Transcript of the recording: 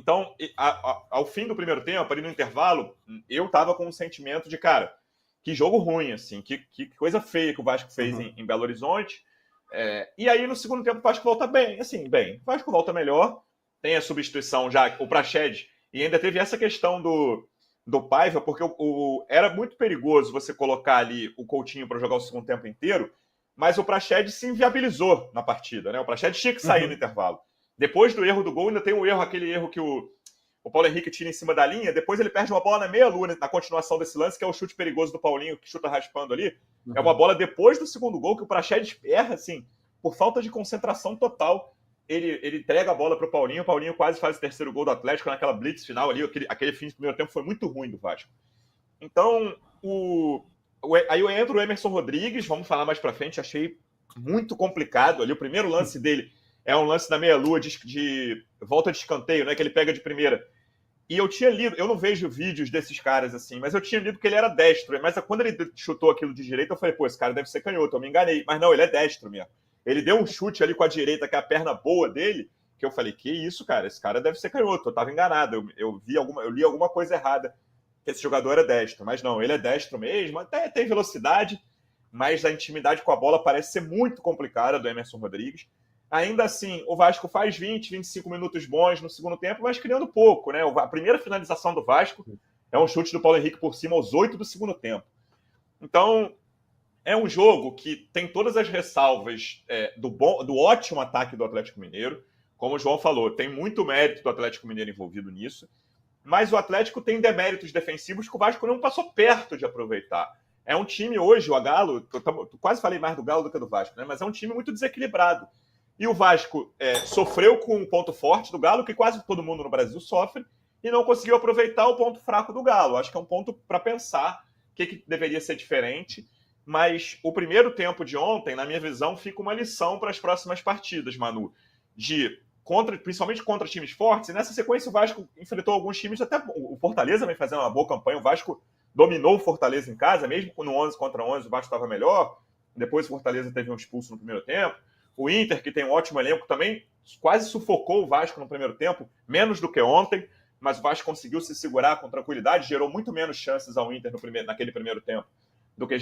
Então, ao fim do primeiro tempo, ali no intervalo, eu tava com um sentimento de, cara, que jogo ruim, assim, que coisa feia que o Vasco fez em Belo Horizonte. E aí, no segundo tempo, o Vasco volta bem, assim, bem. O Vasco volta melhor, tem a substituição já, o Praxedes, e ainda teve essa questão do Paiva, porque era muito perigoso você colocar ali o Coutinho para jogar o segundo tempo inteiro, mas o Praxedes se inviabilizou na partida, né? O Praxedes tinha que sair no intervalo. Depois do erro do gol, ainda tem um erro, aquele erro que o Paulo Henrique tira em cima da linha, depois ele perde uma bola na meia-lua, na continuação desse lance, que é o chute perigoso do Paulinho, que chuta raspando ali. É uma bola depois do segundo gol, que o Praxedes erra, assim, por falta de concentração total. Ele entrega a bola para o Paulinho quase faz o terceiro gol do Atlético naquela blitz final ali, aquele fim de primeiro tempo foi muito ruim do Vasco. Então, aí entra o Emerson Rodrigues, vamos falar mais para frente, achei muito complicado ali, o primeiro lance dele é um lance da meia-lua de volta de escanteio, né, que ele pega de primeira. E eu tinha lido, eu não vejo vídeos desses caras assim, mas eu tinha lido que ele era destro. Mas quando ele chutou aquilo de direita, eu falei, pô, esse cara deve ser canhoto, eu me enganei. Mas não, ele é destro mesmo. Ele deu um chute ali com a direita, que é a perna boa dele, que eu falei, que isso, cara, esse cara deve ser canhoto. Eu tava enganado, eu li alguma coisa errada, que esse jogador era destro. Mas não, ele é destro mesmo, até tem velocidade, mas a intimidade com a bola parece ser muito complicada do Emerson Rodrigues. Ainda assim, o Vasco faz 20, 25 minutos bons no segundo tempo, mas criando pouco, né? A primeira finalização do Vasco é um chute do Paulo Henrique por cima aos 8 do segundo tempo. Então, é um jogo que tem todas as ressalvas do ótimo ataque do Atlético Mineiro. Como o João falou, tem muito mérito do Atlético Mineiro envolvido nisso. Mas o Atlético tem deméritos defensivos que o Vasco não passou perto de aproveitar. É um time hoje, o Galo, eu quase falei mais do Galo do que do Vasco, né? Mas é um time muito desequilibrado. E o Vasco sofreu com um ponto forte do Galo, que quase todo mundo no Brasil sofre, e não conseguiu aproveitar o ponto fraco do Galo. Acho que é um ponto para pensar o que deveria ser diferente. Mas o primeiro tempo de ontem, na minha visão, fica uma lição para as próximas partidas, Manu. Principalmente contra times fortes. E nessa sequência o Vasco enfrentou alguns times, até o Fortaleza vem fazendo uma boa campanha. O Vasco dominou o Fortaleza em casa, mesmo no 11 contra 11 o Vasco estava melhor. Depois o Fortaleza teve um expulso no primeiro tempo. O Inter, que tem um ótimo elenco, também quase sufocou o Vasco no primeiro tempo, menos do que ontem, mas o Vasco conseguiu se segurar com tranquilidade, gerou muito menos chances ao Inter naquele primeiro tempo do que